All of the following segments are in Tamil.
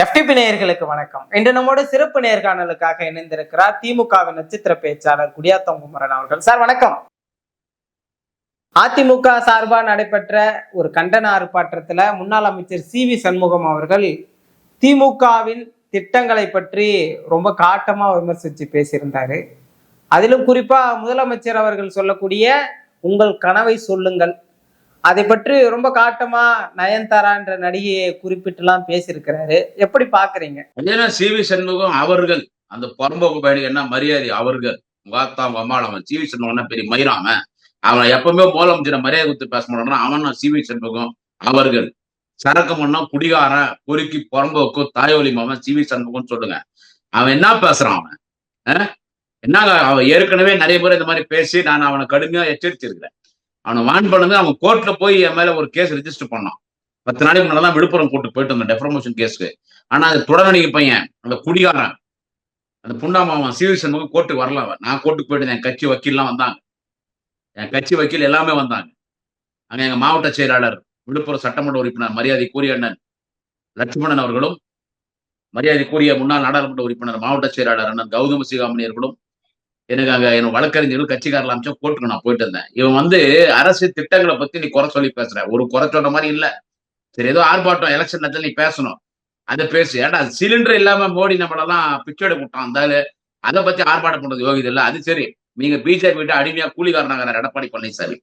எஃப்டிபி நேயர்களுக்கு வணக்கம். இன்று நம்மோட சிறப்பு நேர்காணலுக்காக இணைந்திருக்கிறார் திமுகவின் நட்சத்திர பேச்சாளர் குடியாத்தம் குமரன் அவர்கள். சார் வணக்கம். அதிமுக சார்பாக நடைபெற்ற ஒரு கண்டன ஆர்ப்பாட்டத்துல முன்னாள் அமைச்சர் சி.வி. சண்முகம் அவர்கள் திமுகவின் திட்டங்களை பற்றி ரொம்ப காட்டமா விமர்சிச்சு பேசியிருந்தாரு. அதிலும் குறிப்பா முதலமைச்சர் அவர்கள் சொல்லக்கூடிய உங்கள் கனவை சொல்லுங்கள், அதை பற்றி ரொம்ப காட்டமா நயன்தாரான்ற நடிகையை குறிப்பிட்டுலாம் பேசியிருக்கிறாரு. எப்படி பாக்குறீங்க? Athena CV. சண்முகம் அவர்கள் அந்த புறம்போக்கு பயணி என்ன மரியாதை அவர்கள் வாத்தாம் அம்மாள் அவன் சி.வி. சண்முகம் பெரிய மயிராம அவன் எப்பவுமே முதலமைச்சரை மரியாதை கொடுத்து பேச மாட்டான். அவன் சி.வி. சண்முகம் அவர்கள் சரக்கு மண்ணா குடிகாரன் பொறுக்கி புறம்போக்கு தாயோலி மாமன் சி.வி. சண்முகம் சொல்லுங்க. அவன் என்ன பேசுறான்? அவன் என்னங்க அவன் ஏற்கனவே நிறைய பேர் இந்த மாதிரி பேசி நான் அவனை கடுமையா எச்சரிச்சிருக்கிறேன். அவனை வான் பண்ணது அவன் கோர்ட்ல போய் என் மேல ஒரு கேஸ் ரெஜிஸ்டர் பண்ணான். 10 நாளைக்கு முன்னாடி விழுப்புரம் கோர்ட்டு போயிட்டு வந்தேன் டெஃபர்மேஷன் கேஸ்க்கு. ஆனா அது தொடர்நடிகை பையன் அந்த குடிகாரன் அந்த புண்டாமாவன் சி.வி. சண்முகம் கோர்ட்டுக்கு வரல. அவன் நான் கோர்ட்டுக்கு போயிட்டு என் கட்சி வக்கீல்லாம் வந்தாங்க. என் கட்சி வக்கீல் எல்லாமே வந்தாங்க. அங்க எங்க மாவட்ட செயலாளர் விழுப்புரம் சட்டமன்ற உறுப்பினர் மரியாதைக்குரிய அண்ணன் லட்சுமணன் அவர்களும், மரியாதைக்குரிய முன்னாள் நாடாளுமன்ற உறுப்பினர் மாவட்ட செயலாளர் அண்ணன் கௌதம சிகாமணியர்களும் எனக்கு அங்க என் வழக்கறிஞர்கள் கட்சிக்காரர்கள் அமைச்சா கோர்ட்டுக்கு நான் போயிட்டு இருந்தேன். இவன் அரசு திட்டங்களை பத்தி நீ குறை சொல்லி பேசுற. ஒரு குறை சொல்ற மாதிரி இல்ல. சரி, ஏதோ ஆர்ப்பாட்டம் எலெக்ஷன் நேரத்தில் நீ பேசணும், அதை பேசு. ஏடா சிலிண்டர் இல்லாம மோடி நம்மளெல்லாம் பிச்சோட விட்டான் இருந்தாலும் அதை பத்தி ஆர்ப்பாட்டம் பண்றது யோகிது இல்ல. அது சரி, நீங்க பிஜேபி கிட்ட அடிமையா கூலிகாரனாக எடப்பாடி பழனிசாமி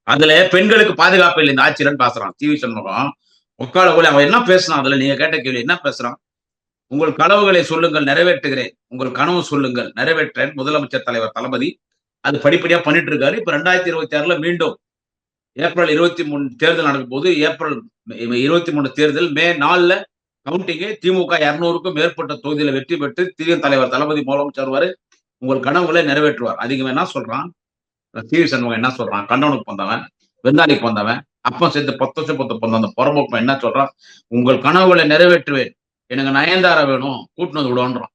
அதுல பெண்களுக்கு பாதுகாப்பு இல்லை இந்த ஆட்சியிலன்னு பேசுறான் சி.வி. சண்முகம். உட்கால கூட அவன் என்ன பேசுறான்? அதுல நீங்க கேட்ட கேள்வி என்ன பேசுறான்? உங்கள் கனவுகளை சொல்லுங்கள் நிறைவேற்றுகிறேன், உங்கள் கனவு சொல்லுங்கள் நிறைவேற்றேன் முதலமைச்சர் தலைவர் தளபதி அது படிப்படியா பண்ணிட்டு இருக்காரு. இப்ப 2026 மீண்டும் ஏப்ரல் 23 தேர்தல் நடக்கும் போது ஏப்ரல் 23 தேர்தல் மே 4 கவுண்டிங்கு திமுக 200க்கும் மேற்பட்ட தொகுதியில வெற்றி பெற்று திடீர் தலைவர் தளபதி முதலமைச்சர் வருவாரு, உங்கள் கனவுகளை நிறைவேற்றுவார். அதிகம் என்ன சொல்றான் சி.வி. சண்முகம்? என்ன சொல்றான்? கண்டவனுக்கு வந்தவன், வெந்தாலிக்கு வந்தவன், அப்பம் சேர்த்து 10 வருஷம் 10 அந்த புறம்போக்கு என்ன சொல்றான்? உங்கள் கனவுகளை நிறைவேற்றுவேன், எனக்கு நயன்தாரா வேணும், கூட்டினது விடுவான்றான்.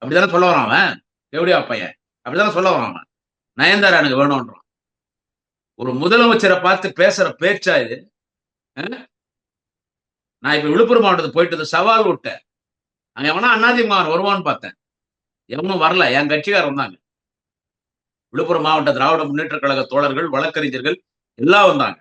அப்படித்தானே சொல்ல வரான் அவன். எப்படியா பையன்? அப்படித்தானே சொல்ல வரான் அவன். நயன்தாரா எனக்கு வேணும்ன்றான். ஒரு முதலமைச்சரை பார்த்து பேசுற பேச்சா இது? நான் இப்ப விழுப்புரம் மாவட்டத்துக்கு போயிட்டு சவால் விட்டேன். அங்க எவனா அதிமுக வருவான்னு பார்த்தேன். எவனும் வரல. என் கட்சிக்காரர் வந்தாங்க. விழுப்புரம் மாவட்ட திராவிட முன்னேற்ற கழக தோழர்கள், வழக்கறிஞர்கள் எல்லாம் வந்தாங்க.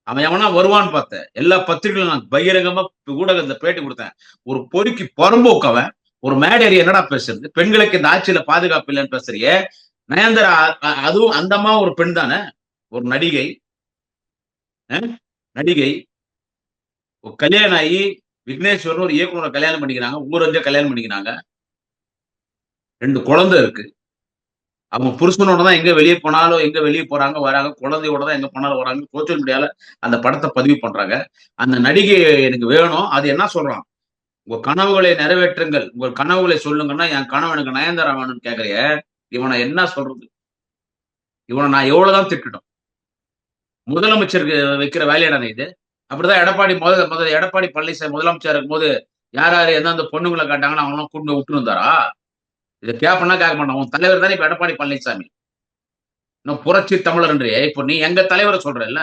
அவன் எவனா வருவான்னு பார்த்தேன். எல்லா பத்திரிகைகளும் நான் பகிரங்கமா ஊடகத்தை பேட்டி கொடுத்தேன். ஒரு பொறுக்கி புறம்போக்கவன் ஒரு மேடேறி என்னடா பேசுறது? பெண்களுக்கு இந்த ஆட்சியில பாதுகாப்பு இல்லைன்னு பேசுறியே. நயன்தாரா அதுவும் அந்தமா ஒரு பெண் தானே, ஒரு நடிகை. நடிகை கல்யாணம் ஆகி விக்னேஸ்வரன் ஒரு இயக்குநரை கல்யாணம் பண்ணிக்கிறாங்க. ஊரஞ்ச கல்யாணம் பண்ணிக்கிறாங்க. 2 குழந்தை இருக்கு. அவங்க புருஷனோட தான் எங்க வெளியே போனாலும் எங்க வெளியே போறாங்க வராங்க, குழந்தையோட தான் எங்க போனாலும் வராங்க. சோசியல் மீடியால அந்த படத்தை பதிவு பண்றாங்க. அந்த நடிகை எனக்கு வேணும். அது என்ன சொல்றான்? உங்க கனவுகளை நிறைவேற்றுங்கள், உங்கள் கனவுகளை சொல்லுங்கன்னா என் கனவு எனக்கு நயன்தாரா வேணும்னு கேட்கறிய. இவனை என்ன சொல்றது? இவனை நான் எவ்வளவுதான் திட்டணும்? முதலமைச்சருக்கு வைக்கிற வேலையிடானே இது. அப்படிதான் எடப்பாடி பழனிசாமி முதலமைச்சர் இருக்கும் போது யார் யாரு எந்தெந்த பொண்ணுங்களை காட்டாங்கன்னா அவங்களாம் கூட்டு விட்டு இருந்தாரா? இதை கேட்பனா கேட்க மாட்டான். உன் தலைவர் தானே இப்ப எடப்பாடி பழனிசாமி. இன்னும் புரட்சி தமிழர் இப்போ நீ எங்க தலைவரை சொல்ற இல்ல,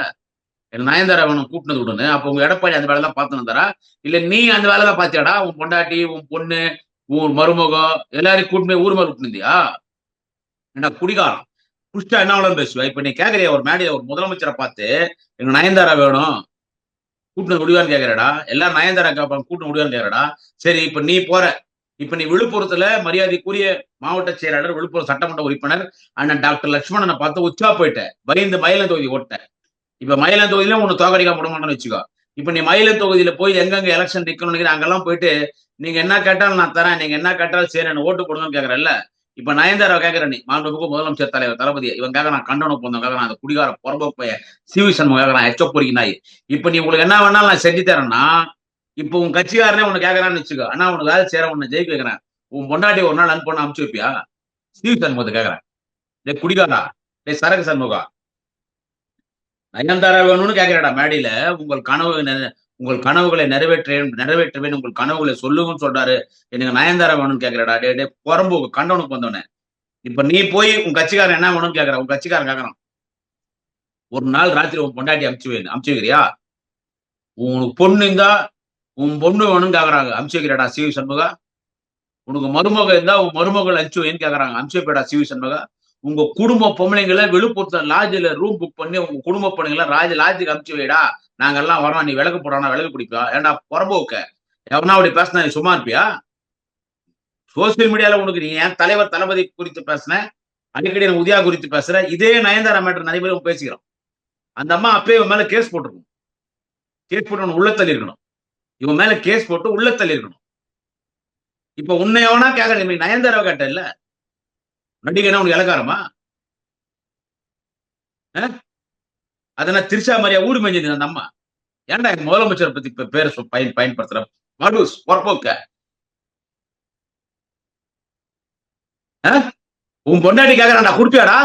எனக்கு நயன்தாரா வேணும் கூட்டினது விடுன்னு. அப்ப உங்க எடப்பாடி அந்த வேலை தான் பார்த்து இருந்தாரா? இல்ல நீ அந்த வேலை தான் பாத்தியாடா? உன் பொண்டாட்டி, உன் பொண்ணு, உன் மருமகம் எல்லாரையும் கூட்டு ஊர் மேல விட்டுருந்தியா? என்ன குடிகாரம் புஷ்டா என்ன வேணும் பேசுவா? இப்ப நீ கேக்குறிய ஒரு மேடையில ஒரு முதலமைச்சரை பார்த்து எங்க நயன்தாரா வேணும் கூட்டினது முடிவான்னு கேக்குறடா. எல்லாம் நயன்தாரா கேட்பாங்க கூட்டு முடிவான்னு கேக்குறடா. சரி, இப்ப நீ போற, இப்ப நீ விழுப்புரத்துல மரியாதைக்குரிய மாவட்ட செயலாளர், விழுப்புரம் சட்டமன்ற உறுப்பினர் அண்ணன் டாக்டர் லட்சுமணனை பார்த்து உச்சா போயிட்ட, பயந்து மயிலம் தொகுதி ஓட்ட. இப்ப மயிலம் தொகுதியில உன்னை தோக்கடிக்க முடியுமான்னு வச்சுக்கோ. இப்ப நீ மயிலம் தொகுதியில போய் எங்கெங்க எலெக்ஷன் நிக்கணும்னு அங்கெல்லாம் போயிட்டு நீங்க என்ன கேட்டாலும் நான் தரேன், நீங்க என்ன கேட்டாலும் சரி என்ன ஓட்டு கொடுங்கன்னு கேக்குறல்ல. இப்ப நயன்தாரா கேக்குற நீ மாண்புமிகு முதலமைச்சர் தலைவர் தளபதி இவன் நான் கண்டனம் போந்தவங்க நான் அந்த குடிகார புறம்போக்கு சி.வி. சண்முகம் நான் எச்சப்பொறிக்கு நாய். இப்ப நீ உங்களுக்கு என்ன வேணாலும் நான் செஞ்சு தரேன்னா, இப்ப உன் கட்சிக்காரனே உனக்கு கேட்கறான்னு வச்சுக்கோ, ஆனா உனக்கு வேலை சேர உன்னை ஜெயிக்க வைக்கிறேன், உன் பொண்டாட்டி ஒரு நாள் அனுப்பணும் அனுப்பிச்சு வைப்பியா? சி.வி. சண்முகத்தை கேட்கறேன். டே குடிகாரா, டே சரக்கு சண்முகா, நயன்தாரா வேணும்னு கேட்கிறடா மேடையில. உங்கள் கனவுகளை நிறைவேற்றுவேன், உங்கள் கனவுகளை சொல்லுங்கன்னு சொல்றாரு. எனக்கு நயன்தாரா வேணும்னு கேட்கிறடா. டே புறம்போக்கு கண்டவனுக்கு வந்தவனே. இப்ப நீ போய் உன் கட்சிக்காரன் என்ன வேணும்னு கேட்கற. உன் கட்சிக்காரன் கேட்கறான், ஒரு நாள் ராத்திரி உன் பொண்டாட்டி அமுச்சு வைக்கிறியா? உனக்கு பொண்ணு இருந்தா உன் பொண்ணு வேணும்னு கேக்குறாங்க, அனுப்பிச்சு வைக்கிறடா சிவி சண்முகா. உனக்கு மருமக இருந்தா உன் மருமகள் அனுப்பிச்சு வைன்னு கேக்குறாங்க, அனுப்பிச்சு வைப்படா சிவி சண்முகா. உங்க குடும்ப பொம்பளைங்களை விழுப்புரத்துல லாட்ஜில ரூம் புக் பண்ணி உங்க குடும்ப பொண்ணுங்களை லாட்ஜுக்கு அனுப்பிச்சு வைடா, நாங்க எல்லாம் வரோம், நீ விளக்கு போடானா விளக்கு பிடிப்பா. ஏன்டா புறம்போக்க எவனா அப்படி பேசினா நீ சும்மா இருப்பியா? சோசியல் மீடியால உனக்கு நீ ஏன் தலைவர் தளபதி குறித்து பேசுன, அடிக்கடி எனக்கு உதயா குறித்து பேசுற, இதே நயன்தாரா மேட்டர் நிறைய பேரும் பேசிக்கிறோம். அந்த அம்மா அப்பயே இவன் மேல கேஸ் போட்டிருக்கணும். கேஸ் போட்டு உள்ள தள்ளி இருக்கணும். இவன் மேல கேஸ் போட்டு உள்ள தள்ளி இருக்கணும். இப்ப உன்னை எவனா கேட்க, நீ நயன்தாராவை கேட்ட இல்ல, நடிகனா உனக்கு இலக்காரமா? அதெல்லாம் திருச்சா மாதிரியா ஊடு மேஞ்சது அந்த அம்மா? ஏன்டா எங்க முதலமைச்சரை பத்தி பேரை பயன்படுத்துற மடுஸ் பொறப்போக்க? உன் பொண்டாட்டி கேக்குறான்டா, குடுப்பியாடா?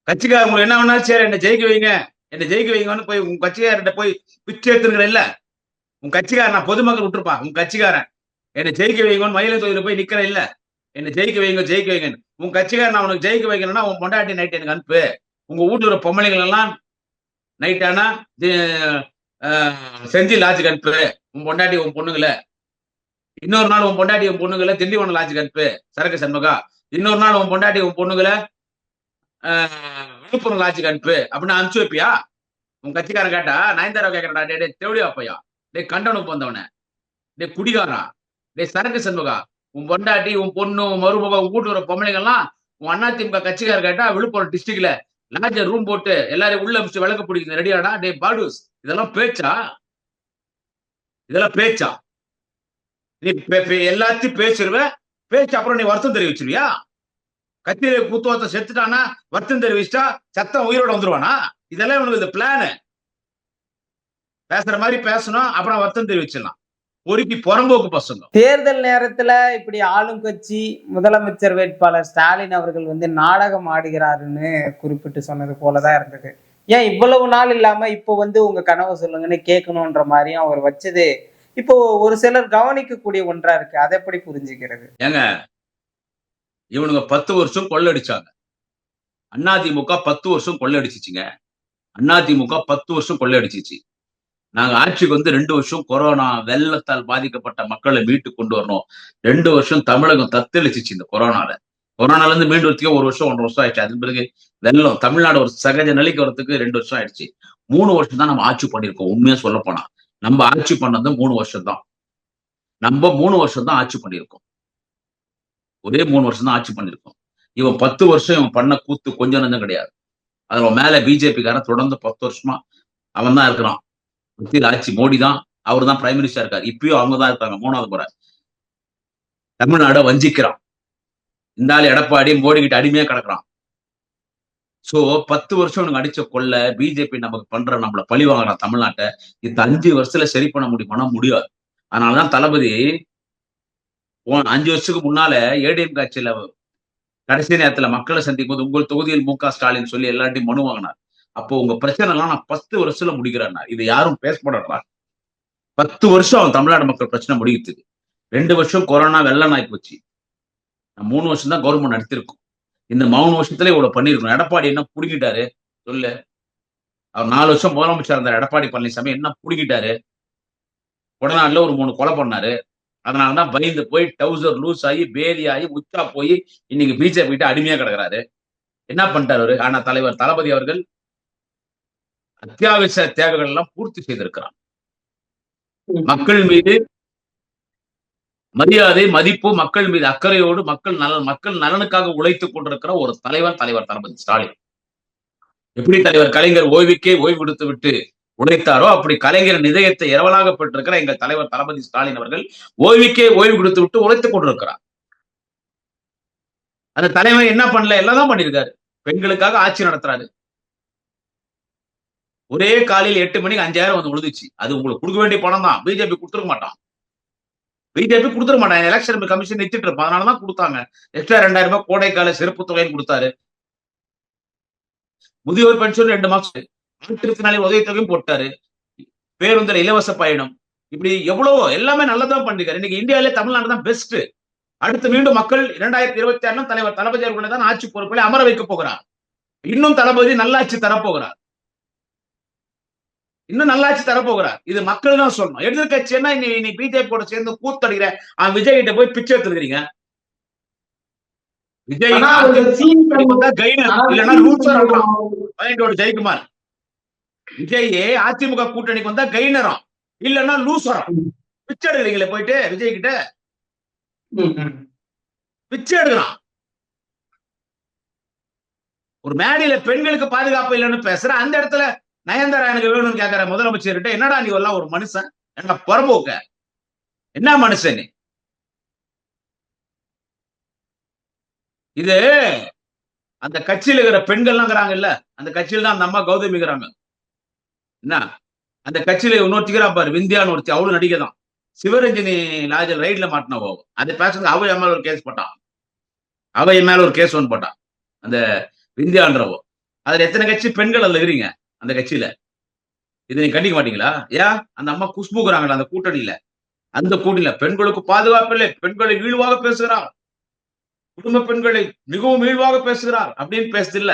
கட்சிக்காரங்க என்ன வேணாலும் சரி, என்ன ஜெயிக்க வைங்க, என்ன ஜெயிக்க வைங்கன்னு போய் உங்க கட்சிக்காரர்கிட்ட போய் பிச்சை எடுத்துருக்கிற இல்ல, உன் கட்சிக்காரன் நான் பொதுமக்கள் விட்டுருப்பா, உன் கட்சிக்காரன் என்ன ஜெயிக்க வைங்கன்னு மயிலை தொகுதியில போய் நிக்கிற இல்ல, என்ன ஜெயிக்க வைங்கன்னு உன் கட்சிக்காரன் நான் உனக்கு ஜெயிக்க வைக்கணும்னா உன் பொண்டாட்டி நைட் எனக்கு அனுப்பு. உங்க வீட்டுல ஒரு பொம்பளைகள் எல்லாம் நைட் ஆனா செஞ்சு லாட்ஜுக்கு அனுப்பு உன் பொண்டாட்டி உன் பொண்ணுங்கள. இன்னொரு நாள் உன் பொண்டாட்டி உன் பொண்ணுங்களை திண்டிவனம் லாட்ஜுக்கு அனுப்பு சரக்கு சண்முகா. இன்னொரு நாள் உன் பொண்டாட்டி உன் பொண்ணுங்களை விழுப்புரம் லாட்ஜுக்கு அனுப்பு அப்படின்னு அனுப்பிச்சு வைப்பியா? உன் கட்சிக்காரன் கேட்டா நயன்தாரா கேட்கறா, டே தேவடியா பையா, டே கண்டனுக்கு வந்தவன, டே குடிகாரா, டே சரக்கு சண்முகா, உன் பொண்டாட்டி உன் பொண்ணு உன் மருமக உன் கூட்டு வர பொம்பளைங்கெல்லாம் உன் அதிமுக கட்சிக்காரர் கேட்டா விழுப்புரம் டிஸ்ட்ரிக்ட்ல லாட்ஜ ரூம் போட்டு எல்லாரையும் உள்ள அமைச்சு விளக்க பிடிக்குது ரெடியாடா? டே பாடுஸ், இதெல்லாம் பேச்சா? இதெல்லாம் பேச்சா? நீ எல்லாத்தையும் பேசிடுவ, பேச்சு அப்புறம் நீ வருத்தம் தெரிவிச்சிருவியா? கத்தியில குத்துவார்த்தை செத்துட்டானா வருத்தம் தெரிவிச்சா சத்தம் உயிரோட வந்துருவானா? இதெல்லாம் இவனுக்கு இந்த பிளானு. பேசுற மாதிரி பேசணும், அப்புறம் வருத்தம் தெரிவிச்சிடலாம். பொறுக்கி புறம்போக்கு பசங்க. தேர்தல் நேரத்துல இப்படி ஆளும் கட்சி முதலமைச்சர் வேட்பாளர் ஸ்டாலின் அவர்கள் வந்து நாடகம் ஆடுகிறாருன்னு குறிப்பிட்டு சொன்னது போலதான் இருந்தது. ஏன் இவ்வளவு நாள் இல்லாம இப்போ வந்து உங்க கனவை சொல்லுங்கன்னு கேட்கணும்ன்ற மாதிரியும் அவர் வச்சது இப்போ ஒரு சிலர் கவனிக்கக்கூடிய ஒன்றா இருக்கு. அதை எப்படி புரிஞ்சுக்கிறது? ஏங்க, இவனுங்க 10 வருஷம் கொள்ளடிச்சாங்க. அதிமுக 10 வருஷம் கொள்ளடிச்சிச்சுங்க. அதிமுக 10 வருஷம் கொள்ளடிச்சிச்சு. நாங்க ஆட்சிக்கு வந்து 2 வருஷம் கொரோனா வெள்ளத்தால் பாதிக்கப்பட்ட மக்களை மீட்டு கொண்டு வரணும். 2 வருஷம் தமிழகம் தத்தளிச்சிச்சு இந்த கொரோனால. கொரோனால இருந்து மீண்டு வரதுக்கே 1 வருஷம் 1.5 வருஷம் ஆயிடுச்சு. அதன் பிறகு வெள்ளம் தமிழ்நாடு ஒரு சகஜ நிலைக்கு வரதுக்கு 2 வருஷம் ஆயிடுச்சு. 3 வருஷம் தான் நம்ம ஆட்சி பண்ணிருக்கோம். உண்மையா சொல்ல போனா நம்ம ஆட்சி பண்ணது 3 வருஷம் தான். நம்ம 3 வருஷம் தான் ஆட்சி பண்ணிருக்கோம். ஒரே 3 வருஷம் தான் ஆட்சி பண்ணிருக்கோம். இவன் 10 வருஷம் இவன் பண்ண கூத்து கொஞ்சம் நஞ்சம் கிடையாது. அதுல மேல பிஜேபி காரன் தொடர்ந்து 10 வருஷமா அவன் தான் இருக்கிறான். மத்தியில் ஆட்சி மோடி தான், அவர் தான் பிரைம் மினிஸ்டர் இருக்காரு. இப்பயும் அவங்க தான் இருக்காங்க 3வது முறை. தமிழ்நாட வஞ்சிக்கிறான். இந்த ஆள் எடப்பாடி மோடி கிட்ட அடிமையா கிடக்குறான். சோ 10 வருஷம் உனக்கு அடிச்ச கொள்ள பிஜேபி நமக்கு பண்ற நம்மள பழி வாங்குறான் தமிழ்நாட்டை. இந்த 5 வருஷத்துல சரி பண்ண முடியாது. அதனாலதான் தளபதி 5 வருஷத்துக்கு முன்னால ஏடிஎம் கட்சியில கடைசி நேரத்துல மக்களை சந்திக்கும் போது உங்கள் தொகுதியில் மு க ஸ்டாலின் சொல்லி எல்லாத்தையும் மனு வாங்கினார். அப்போ உங்க பிரச்சனை எல்லாம் நான் 10 வருஷத்துல முடிக்கிறேன். இது யாரும் பேசப்படா. 10 வருஷம் அவன் தமிழ்நாடு மக்கள் பிரச்சனை முடியுது. 2 வருஷம் கொரோனா வெள்ளம் ஆகி போச்சு. 3 வருஷம் தான் கவர்மெண்ட் நடத்திருக்கும். இந்த 3 வருஷத்துல இவ்வளவு பண்ணிருக்கணும். எடப்பாடி என்ன புடுங்கிட்டாரு சொல்லு? அவர் 4 வருஷம் முதலமைச்சர் இருந்தார். எடப்பாடி பழனிசாமி என்ன புடுங்கிட்டாரு? கொடநாடுல ஒரு 3 கொலை பண்ணாரு. அதனாலதான் பயந்து போய் டவுசர் லூஸ் ஆகி பேதி ஆகி உச்சா போய் இன்னைக்கு பிஜேபி கிட்ட அடிமையா கிடக்குறாரு. என்ன பண்ணிட்டாரு அவரு? ஆனா தலைவர் தளபதி அவர்கள் அத்தியாவசிய தேவைகள் எல்லாம் பூர்த்தி செய்திருக்கிறார். மக்கள் மீது மரியாதை மதிப்பு, மக்கள் மீது அக்கறையோடு மக்கள் நலனுக்காக உழைத்துக் கொண்டிருக்கிற ஒரு தலைவர் தளபதி ஸ்டாலின். எப்படி தலைவர் கலைஞர் ஓய்வுக்கே ஓய்வு கொடுத்து விட்டு உழைத்தாரோ அப்படி கலைஞர் இதயத்தை இரவலாக பெற்றிருக்கிற எங்கள் தலைவர் தளபதி ஸ்டாலின் அவர்கள் ஓய்வுக்கே ஓய்வு கொடுத்து விட்டு உழைத்துக் கொண்டிருக்கிறார். அந்த தலைவர் என்ன பண்ணல? எல்லாம் பண்ணிருக்காரு. பெண்களுக்காக ஆட்சி நடத்துறாரு. ஒரே காலையில் 8 மணிக்கு 5000 வந்து விழுந்துச்சு. அது உங்களுக்கு கொடுக்க வேண்டிய பணம் தான். பிஜேபி கொடுத்துருக்க மாட்டான். எலெக்ஷன் கமிஷன் நிறுத்திட்டு இருப்பான். அதனாலதான் கொடுத்தாங்க. எக்ஸ்ட்ரா 2000 ரூபாய் கோடைக்கால சிறப்பு தொகைன்னு கொடுத்தாரு. முதியோர் பென்ஷன் 2 மாசம், மாற்றுத்திறனாளி உதவித்தொகையும் போட்டாரு. பேருந்துல இலவச பயணம், இப்படி எவ்வளவோ எல்லாமே நல்லதான் பண்ணிருக்காரு. இன்னைக்கு இந்தியாவிலே தமிழ்நாடு தான் பெஸ்ட். அடுத்து மீண்டும் மக்கள் 2026 தலைவர் தளபதி அவர்களை தான் ஆட்சி பொறுப்பில் அமர வைக்க போகிறார். இன்னும் தளபதி நல்லாட்சி தரப்போகிறார். இன்னும் நல்லாட்சி தரப்போகிறார். இது மக்கள் தான் சொல்லணும். எதிர்கட்சின்னா நீ பிஜேபி கூட சேர்ந்து கூத்தடிக்கிற விஜய் கிட்ட போய் பிச்சை எடுத்துக்கிறீங்க. விஜய் வந்தா கைனர் இல்லைன்னா லூசர் மைண்டோட ஜெயக்குமார். விஜய் அதிமுக கூட்டணிக்கு வந்தா கைனரம் இல்லைன்னா லூசரம். பிச்சை எடுக்கிறீங்களே போயிட்டு விஜய் கிட்ட பிச்சை எடுக்கிறான். ஒரு மேடையில பெண்களுக்கு பாதுகாப்பு இல்லைன்னு பேசுற அந்த இடத்துல நயன்தாரா எனக்கு வேணும்னு கேட்கிற முதலமைச்சர்கிட்ட என்னடா நீ எல்லாம் ஒரு மனுஷன் என்ன புறம்போக்க என்ன மனுஷன் நீ? இது அந்த கட்சியில இருக்கிற பெண்கள்லாம் இல்ல அந்த கட்சியில தான் அந்த அம்மா கௌதமிக்கிறாங்க. என்ன அந்த கட்சியில இன்னொருத்திக்கிறா பாரு விந்தியான்னு ஒருத்தி அவளும் நடிகை தான். சிவரஞ்சனி லாஜல் ரைட்ல மாட்டின போகும் அது பேசுறது அவ என் மேல ஒரு கேஸ் போட்டான். அவ என் மேல ஒரு கேஸ் ஒன்று போட்டான் அந்த விந்தியான்றவோ. அதுல எத்தனை கட்சி பெண்கள் அதுல இருக்கிறீங்க அந்த கட்சியில? இதை நீங்க கண்டிக்க மாட்டீங்களா? ஏன் அந்த அம்மா குஷ்புக்குறாங்களா அந்த கூட்டணியில? அந்த கூட்டணியில பெண்களுக்கு பாதுகாப்பு இல்லை, பெண்களை இழிவாக பேசுகிறார், குடும்ப பெண்களை மிகவும் இழிவாக பேசுகிறார் அப்படின்னு பேசுது இல்ல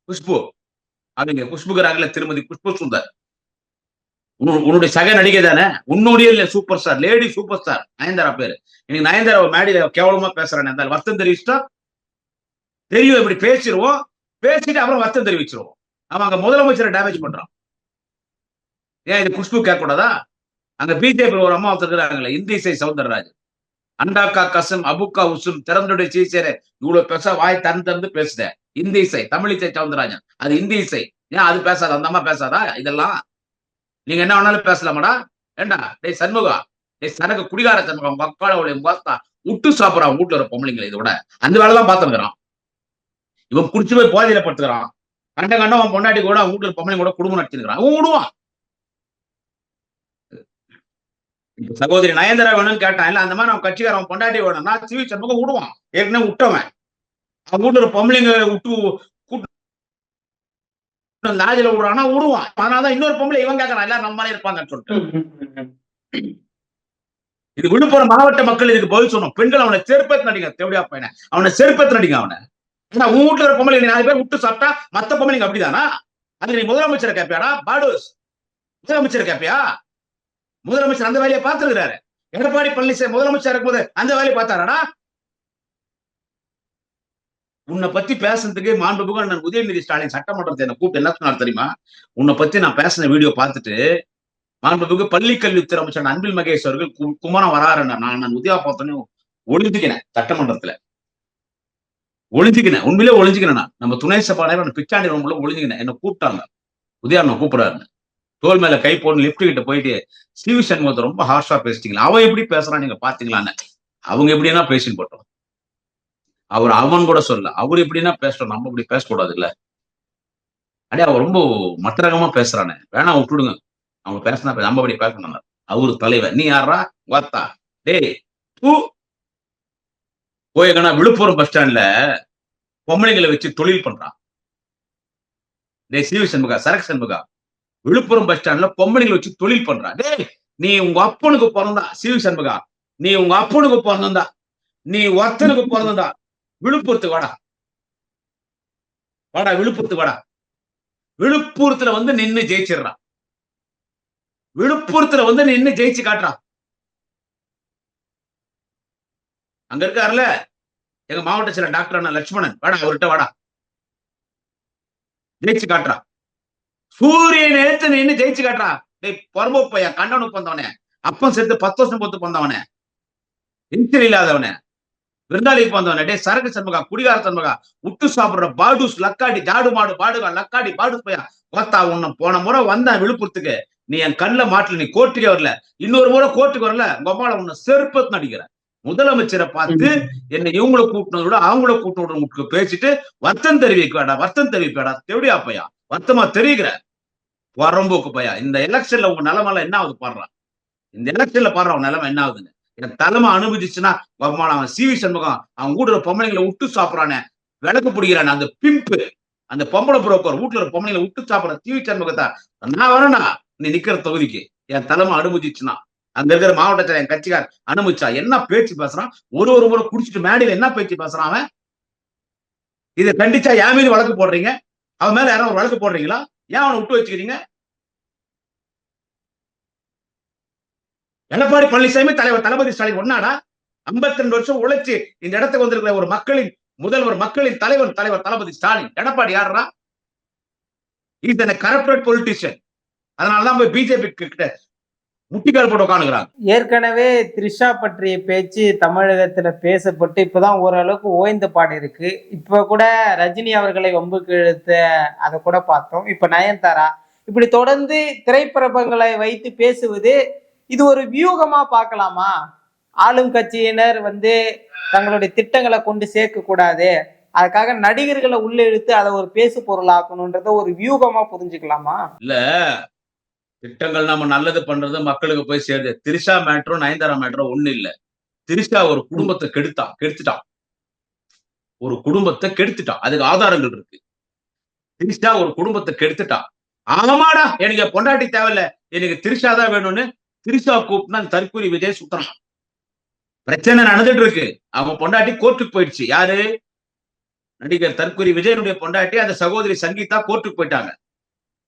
குஷ்பு. அவங்க குஷ்புக்குறாங்கல்ல திருமதி குஷ்பு சுந்தர். உன்னுடைய சக நடிகை தானே, உன்னுடைய இல்ல super star lady super star Nayanthara பேரு. இன்னைக்கு நயன்தாரா மேடையில கேவலமா பேசுறானே அந்த வருத்தம் தெரிவிச்சுட்டா தெரியும். இப்படி பேசிடுவோம், பேசிட்டு அப்புறம் வருத்தம் தெரிவிச்சிருவோம். அவன் அங்க முதலமைச்சரை டேமேஜ் பண்றான். ஏன் இது குஷ்பு கேட்க கூடாதா? அங்க பிஜேபி ஒரு அம்மா ஒருத்தருக்குறாங்களே இந்திசை சவுந்தரராஜ். அண்டாக்கா கசம் அபுக்கா உசும் திறந்துடைய சீசேர இவ்வளவு பேச வாய் திறந்து பேசுத இந்தி இசை தமிழிசை சவுந்தரராஜன். அது இந்தி இசை. ஏன் அது பேசாத? அந்த அம்மா பேசாதா? இதெல்லாம் நீங்க என்ன வேணாலும் பேசலாமாடா? ஏண்டா டேய் சண்முகா, டேய் சனக்கு குடிகார சண்முகம் மக்காளோடைய பார்த்தா விட்டு சாப்பிடறான் வீட்டுல வர பொம்பளைங்களை. இதோட அந்த வேலைதான் பார்த்துக்கிறான். இவன் குடிச்சு போய் போதையில படுத்துக்கிறான். கண்ட அவன் பொண்டாட்டி கூட அவன் வீட்டுல பொம்பளை கூட குடும்பம் நடத்திருக்கிறான். அவன் விடுவான். சகோதரி நயன்தாரா வேணும்னு கேட்டான் இல்ல அந்த மாதிரி அவன் கட்சிக்காரன் பொண்டாட்டி வேணும்னா சிவி சண்முகம் விடுவான். ஏற்கனவே விட்டவன் அவன் வீட்டுல பொம்பளைங்க விட்டு லாஜில விடுறான்னா விடுவான். அதனாலதான் இன்னொரு பொம்பளை இவன் கேட்கறான் எல்லாரும் நம்மளாலே இருப்பாங்கன்னு சொல்லிட்டு. இது விழுப்புரம் மாவட்ட மக்கள் இதுக்கு பதில் சொன்னோம். பெண்கள் அவனை செருப்பத்து நடிங்க தேவையா பையனை அவனை செருப்பத்து நடிங்க அவனை. ஏன்னா உன் வீட்டுல ஒரு பொம்பளை 4 பேர் விட்டு சாப்பிட்டா மத்த பொம்பளைங்க அப்படிதானா? அது நீ முதலமைச்சரை கேப்பியாடா பாடுஸ்? முதலமைச்சரை கேப்பியா? முதலமைச்சர் அந்த வேலையை பார்த்திருக்கிறாரு. எடப்பாடி பழனிசாமி முதலமைச்சர் இருக்கும்போது அந்த வேலையை பார்த்தாராடா? உன்னை பத்தி பேசுறதுக்கு மாண்புமிகு உதயநிதி ஸ்டாலின் சட்டமன்றத்தை என்ன கூப்பிட்டு என்ன சொன்னார் தெரியுமா? உன்னை பத்தி நான் பேசின வீடியோ பார்த்துட்டு மாண்புமிகு பள்ளிக்கல்வித்துறை அமைச்சர் அன்பில் மகேஷ் அவர்கள் குமரம் வராரு. நான் உதயா பார்த்தோன்னு ஒளிஞ்சுக்கினேன் சட்டமன்றத்துல. ஒளிஞ்சுக்கினேன், உண்மையிலே ஒளிஞ்சுக்கினேன். நம்ம துணை சபாநாயகர் பிச்சாண்டி ரூம்ல ஒளிஞ்சுக்கினேன். என்ன கூப்பிட்டாங்க, உதயா கூப்பிடுறாரு. தோல் மேல கை போட்டு லிப்ட் கிட்ட போயிட்டு சிவி சண்முகத்தை ரொம்ப ஹார்ஷா பேசிட்டீங்களா, அவன் எப்படி பேசுறான் நீங்க பாத்தீங்களான்னு. அவங்க எப்படின்னா பேசின்னு போட்டோம். அவன் கூட சொல்ல அவர் எப்படின்னா பேசுறோம், நம்ம இப்படி பேசக்கூடாது இல்ல. அடே அவர் ரொம்ப மற்றரகமா பேசுறானே, வேணா விட்டுடுங்க. அவங்க பேசினா நம்ம அப்படி பேசணும். அவரு தலைவர், நீ யாரா வாத்தா டேய் பூ போயகனா. விழுப்புரம் பஸ் ஸ்டாண்ட்ல பொம்பளைங்களை வச்சு தொழில் பண்றான். டேய் சிவி சண்முகா, சரக்கு சண்முகா, விழுப்புரம் பஸ் ஸ்டாண்ட்ல பொம்பளைங்களை வச்சு தொழில் பண்றான். டேய் நீ உங்க அப்பனுக்கு பிறந்தா சிவி சண்முகா, நீ உங்க அப்பனுக்கு பிறந்தா, நீ ஒருத்தனுக்கு பிறந்தா விழுப்புரத்துக்கு வாடா, வாடா விழுப்புரத்துக்கு வாடா. விழுப்புரத்துல வந்து நின்னு ஜெயிச்சிடறான். விழுப்புரத்துல வந்து நின்னு ஜெயிச்சு காட்டுறான். அங்க இருக்காருல்ல எங்க மாவட்ட சில டாக்டர் அண்ணா லட்சுமணன், வாடா அவர்கிட்ட வாடா, ஜெயிச்சு காட்டுறான். சூரியன் எடுத்து நின்னு ஜெயிச்சு காட்டுறான். டேய் பொறம்போ பையா, கண்டனுக்கு வந்தவனே, அப்பம் சேர்த்து 10 வருஷம் பொத்து வந்தவனே, இன்சூர் இல்லாதவனே, விருந்தாளிக்கு வந்தவனே, டே சரக்கு சண்முகா, குடிகார சண்முகா, விட்டு சாப்பிடுற பாடுஸ் லக்காடி ஜாடு மாடு பாடுகா லக்காடி பாடுஸ் பையா பார்த்தா. உன்னை போன முறை வந்தான் விழுப்புரத்துக்கு, நீ என் கண்ணுல மாட்டல, நீ கோர்ட்டுக்கே வரல, இன்னொரு முறை கோர்ட்டுக்கு வரல, உங்க உன்னை செருப்பத்து நடிக்கிற. முதலமைச்சரை பார்த்து என்ன இவங்களை கூட்டினத விட அவங்கள கூட்டினு பேசிட்டு வருத்தம் தெரிவிக்கடா, வருத்தம் தெரிவிப்படா, தெவடியா பையா, வருத்தமா தெரிவிக்கிற வரம்போக்கு பையா. இந்த எலெக்ஷன்ல உங்க நிலைமையில என்ன ஆகுது பாடுறான், இந்த எலெக்ஷன்ல பாடுற அவன் நிலைமை என்ன ஆகுதுன்னு. என் தலைமை அனுமதிச்சுன்னா அவன் சிவி சண்முகம் அவன் கூட பொம்பளைங்களை விட்டு சாப்பிடறானே, விளக்கு பிடிக்கிறானே அந்த பிம்பு, அந்த பொம்பளை புரோக்கர் வீட்டுல பொம்பளைங்களை விட்டு சாப்பிடுற சிவி சண்முகத்தை நான் வரேனா நீ நிக்கிற தொகுதிக்கு என் தலைமை அனுமதிச்சுன்னா, அங்க இருக்கிற மாவட்டத்தில் என் கட்சிக்கார் அனுமதிச்சா என்ன பேச்சு பேசுறான். ஒரு முறை குடிச்சிட்டு மேடையில என்ன பேச்சு பேசுறான் அவன். இதை கண்டிச்சா என் மீது வழக்கு போடுறீங்க, அவன் மேல யாரும் வழக்கு போடுறீங்களா? ஏன் அவனை விட்டு வச்சுக்கிறீங்க? எடப்பாடி பழனிசாமி தலைவர் தளபதி ஸ்டாலின் ஒன்னாடா? 52 வருஷம் உழைச்சு இந்த இடத்துக்கு வந்திருக்கிற ஒரு மக்களின் முதல்வர், மக்களின் தலைவர், தலைவர் தளபதி ஸ்டாலின். எடப்பாடி யாருடா? Is a corrupted politician. அதனாலதான் போய் பிஜேபி கிட்ட முட்டிக்கால் போட்டு உட்காந்துக்கிறாங்க. ஏற்கனவே த்ரிஷா பற்றிய பேச்சு தமிழகத்துல பேசப்பட்டு இப்பதான் ஓரளவுக்கு ஓய்ந்த பாடு இருக்கு. இப்ப கூட ரஜினி அவர்களை வம்புக்கு இழுத்த அதை கூட பார்த்தோம். இப்ப நயன்தாரா இப்படி தொடர்ந்து திரைப்பிரபங்களை வைத்து பேசுவது இது ஒரு வியூகமா பார்க்கலாமா? ஆளும் கட்சியினர் தங்களுடைய திட்டங்களை கொண்டு சேர்க்க கூடாது, அதுக்காக நடிகர்களை உள்ள இழுத்து அதை ஒரு பேசு பொருளாக்கணும்ன்றத ஒரு வியூகமா புரிஞ்சுக்கலாமா? இல்ல, திட்டங்கள் நம்ம நல்லது பண்றது மக்களுக்கு போய் சேருது. திரிஷா மேட்ரும் நயன்தாரா மேட்ரும் ஒண்ணு இல்ல. திரிஷா ஒரு குடும்பத்தை கெடுத்துட்டான். ஒரு குடும்பத்தை கெடுத்துட்டான். அதுக்கு ஆதாரங்கள் இருக்கு. திரிஷா ஒரு குடும்பத்தை கெடுத்துட்டான். ஆமாடா, எனக்கு பொண்டாட்டி தேவையில்ல, எனக்கு திரிஷா தான் வேணும்னு திரிஷா கூப்பிட்டு அந்த தற்கூரி விஜய் சுத்தறான். பிரச்சனை நடந்துட்டு இருக்கு. அவன் பொண்டாட்டி கோர்ட்டுக்கு போயிடுச்சு. யாரு? நடிகர் தற்கூரி விஜயனுடைய பொண்டாட்டி அந்த சகோதரி சங்கீதா கோர்ட்டுக்கு போயிட்டாங்க.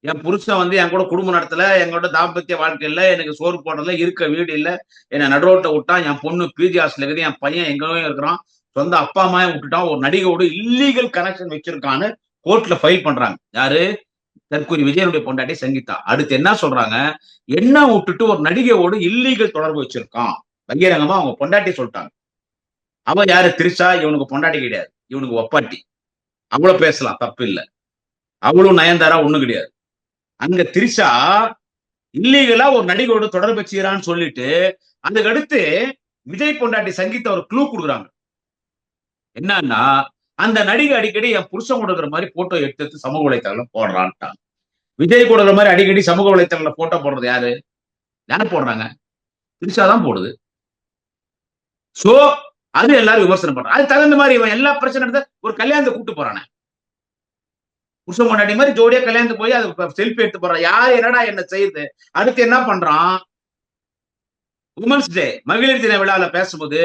என் புருஷன் என் கூட குடும்பம் நடத்தல, எங்களோட தாம்பத்திய வாழ்க்கை இல்ல, எனக்கு சோறு போடுறதுல இருக்க வீடு இல்ல, என்னை நடுரோட்ட விட்டான், என் பொண்ணு பிஜி ஹாஸ்டல் இருக்குது, என் பையன் எங்கேயும் இருக்கிறான், சொந்த அப்பா அம்மாவும் விட்டுட்டான், ஒரு நடிகையோடு இல்லீகல் கனெக்ஷன் வச்சிருக்கான்னு கோர்ட்ல ஃபைல் பண்றாங்க. யாரு? தற்கூரி விஜயனுடைய பொண்டாட்டி சங்கீதா. அடுத்து என்ன சொல்றாங்க? என்ன விட்டுட்டு ஒரு நடிகையோடு இல்லீகல் தொடர்பு வச்சிருக்கான் பகிரங்கமா அவங்க பொண்டாட்டி சொல்லிட்டாங்க. அவ யாரு? திரிஷா. இவனுக்கு பொண்டாட்டி கிடையாது, இவனுக்கு ஒப்பாட்டி. அவ்வளவு பேசலாம், தப்பு இல்ல. அவளும் நயன்தாரா ஒண்ணு கிடையாது. அங்க திரிஷா இல்லீகலா ஒரு நடிகையோட தொடர்பு வச்சுக்கிறான்னு சொல்லிட்டு அதுக்கு அடுத்து விஜய் பொண்டாட்டி சங்கீதா ஒரு க்ளூ கொடுக்குறாங்க. என்னன்னா, அந்த நடிகை அடிக்கடி என் புருஷன் கொடுக்குற மாதிரி போட்டோ எடுத்து சமூக வலைத்தளம் போடுறான்ட்டாங்க. விஜய் கொடுக்குற மாதிரி அடிக்கடி சமூக வலைத்தளம்ல போட்டோ போடுறது யாரு? யாரு போடுறாங்க? திரிஷா தான் போடுது. சோ அது எல்லாரும் விமர்சனம் பண்றாங்க. அது தகுந்த மாதிரி இவன் எல்லா பிரச்சனை ஒரு கல்யாணத்தை கூட்டு போறானே, புருஷன் பொண்டாட்டி மாதிரி ஜோடியா கல்யாணத்து போய் அது செல்ஃபி எடுத்து போறான். யாரு என்னடா என்ன செய்யுது? அடுத்து என்ன பண்றான்? உமன்ஸ் டே, மகளிர் தின விழால பேசும்போது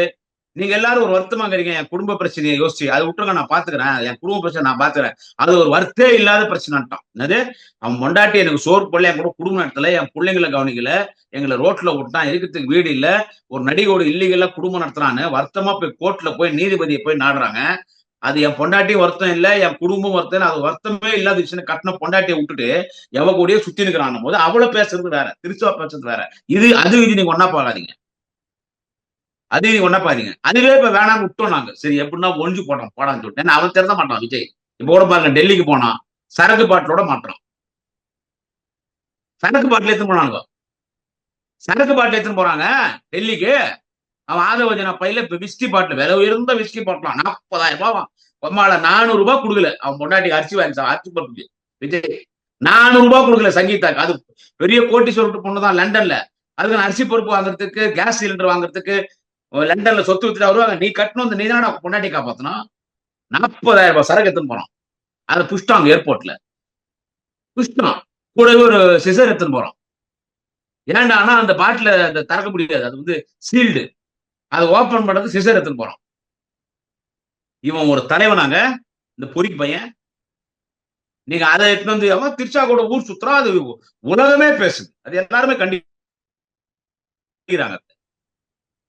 நீங்க எல்லாரும் ஒரு வருத்தமாங்கிறீங்க, என் குடும்ப பிரச்சனையை யோசிச்சு அதை விட்டுருங்க, நான் பாத்துக்கிறேன், என் குடும்ப பிரச்சனை நான் பாத்துக்கிறேன், அது ஒரு வருத்தே இல்லாத பிரச்சனைட்டான். என்னது? அவன் பொண்டாட்டி எனக்கு சோறு போடல, என் கூட குடும்ப நடத்தல, என் பிள்ளைங்களை கவனிக்கல, எங்களை ரோட்ல விட்டான், இருக்கிறதுக்கு வீடு இல்ல, ஒரு நடிகையோட இல்லீகலா குடும்பம் நடத்துறான்னு வருத்தமா போய் கோர்ட்ல போய் நீதிபதியை போய் நாடுறாங்க. அது என் பொண்டாட்டி வருத்தம் இல்ல, என் குடும்பம் வருத்தம், அது வருத்தமே இல்லாத விஷயம். கட்டின பொண்டாட்டியை விட்டுட்டு எவ கூடயே சுத்தி நிக்கிறான் போது அவளை பேசுறது வேற, திருச்சா பேசுறது வேற. இது நீங்க ஒன்னா பாக்காதீங்க. ஒன்னா பாருங்க. அதுவே இப்ப வேணாம்னு விட்டோம் நாங்க. சரி, எப்படின்னா ஒழிஞ்சு போட்டோம் போடான்னு சொல்லிட்டு அவன் திறந்த மாட்டான் விஜய். இப்ப கூட பாருங்க, டெல்லிக்கு போனான், சரக்கு பாட்டிலோட மாட்டான். சரக்கு பாட்டில் எடுத்துன்னு போனாங்க. சரக்கு பாட்டில் எடுத்துன்னு போறாங்க டெல்லிக்கு. அவன் ஆதவஜன பையில இப்ப விஸ்கி பாட்டில், விலை உயர்ந்த விஸ்கி பாட்டிலாம் 40,000 ரூபாய். பொம்மால 400 ரூபாய் கொடுக்கல. அவன் பொண்டாட்டி அரிசி வாங்கி அரிசி பருப்பு விஜய் 400 ரூபாய் கொடுக்கல சங்கீதாக்கு. அது பெரிய கோட்டீஸ்வரர் பொண்ணுதான் லண்டன்ல. அதுக்கு அரிசி பருப்பு வாங்குறதுக்கு, கேஸ் சிலிண்டர் வாங்குறதுக்கு லண்டன்ல சொத்து வித்துட்டு வருவாங்க. நீ கட்டணும், நீ தானே பொண்டாட்டி காப்பாத்தணும். 40,000 ரூபாய் சரக்கு எடுத்துன்னு போறோம். அதை புஷ்டாங்க ஏர்போர்ட்ல. புஷ்டம் கூடவே ஒரு சிசர் எடுத்துன்னு போறோம். ஏன்டா, ஆனா அந்த பாட்டில அந்த திறக்க முடியாது, அது சீல்டு. அதை ஓபன் பண்றது சிசர் எடுத்துன்னு போறோம். இவன் ஒரு தலைவனாங்க, இந்த பொறிக்கு பையன். நீங்க அதை எடுத்துன்னு அவன் திருச்சா கூட ஊர் சுத்துறான். அது உலகமே பேசுது, அது எல்லாருமே கண்டிக்கிறாங்க.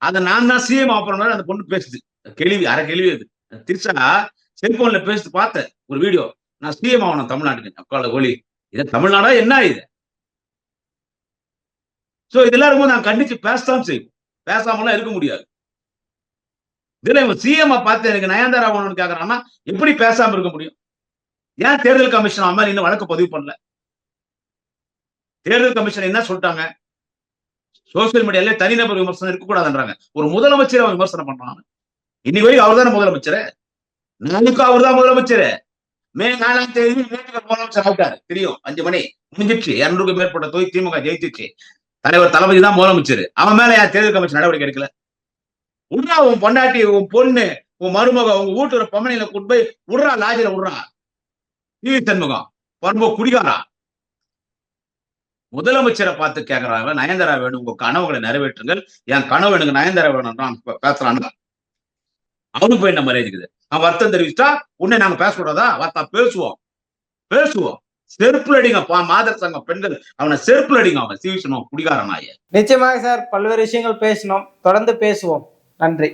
அதை நான் தான் சிஎம் ஆப்பறேன், அந்த பொண்ணு பேசுது. கேள்வி, அரை கேள்வி. அது திருச்சா செல்போன்ல பேசிட்டு பார்த்தேன் ஒரு வீடியோ. நான் சிஎம் ஆகணும் தமிழ்நாட்டுக்கு, அக்கால ஒளி. இதை தமிழ்நாடா என்ன இது? சோ இதெல்லாம் இருக்கும், நான் கண்டிச்சு பேசத்தான் செய்வோம், பேசாமலாம் இருக்க முடியாது. இதுல இவன் சிஎம் பார்த்து எனக்கு நயன்தாரா ஆகணும்னு கேக்குறான்னா எப்படி பேசாம இருக்க முடியும்? ஏன் தேர்தல் கமிஷன் அம்மா இன்னும் வழக்கு பதிவு பண்ணல? தேர்தல் கமிஷன் என்ன சொல்லிட்டாங்க? சோசியல் மீடியால தனிநபர் விமர்சனம் இருக்கக்கூடாதுன்றாங்க. ஒரு முதலமைச்சரை விமர்சனம் பண்றாங்க. இன்னைக்கு வரைக்கும் அவர் தானே முதலமைச்சர். நாளைக்கு அவர் தான் முதலமைச்சர். மே 4ஆம் தேதி முதலமைச்சர் ஆகிட்டாரு. தெரியும், 5 மணி முடிஞ்சிச்சு. 200க்கும் மேற்பட்ட தொகுதி திமுக ஜெயிச்சிச்சு. தலைவர் தளபதி தான் முதலமைச்சர். அவன் மேல யார் தேர்தல் கமிஷன் நடவடிக்கை எடுக்கல? உட்றா, உன் பொண்டாட்டி, உன் பொண்ணு, உன் மருமக, உங்க வீட்டு பொம்மனையில கூட்டு போய் உட்றா, லாஜில உட்றா. டிவி சண்முகம் பரம்போ குடிகாரா. முதலமைச்சரை பார்த்து கேட்கிறாங்க, நயன்தாரா வேணும், உங்க கனவுகளை நிறைவேற்றுங்கள், என் கனவு எனக்கு நயன்தாரா வேணும் பேசுறான்னு. அவனுக்கு போய் என்ன மரியாதை இருக்குது? அவன் வருத்தம் தெரிவிச்சா உன்னை நாங்க பேசக்கூடாதா? வார்த்தா பேசுவோம். செருப்புல அடிங்க மாதர் சங்கம் பெண்கள் அவனை செருப்புல அடிங்க, அவன் சிவி சண்முகம் குடிகாரனாய. நிச்சயமாக சார், பல்வேறு விஷயங்கள் பேசணும், தொடர்ந்து பேசுவோம். நன்றி.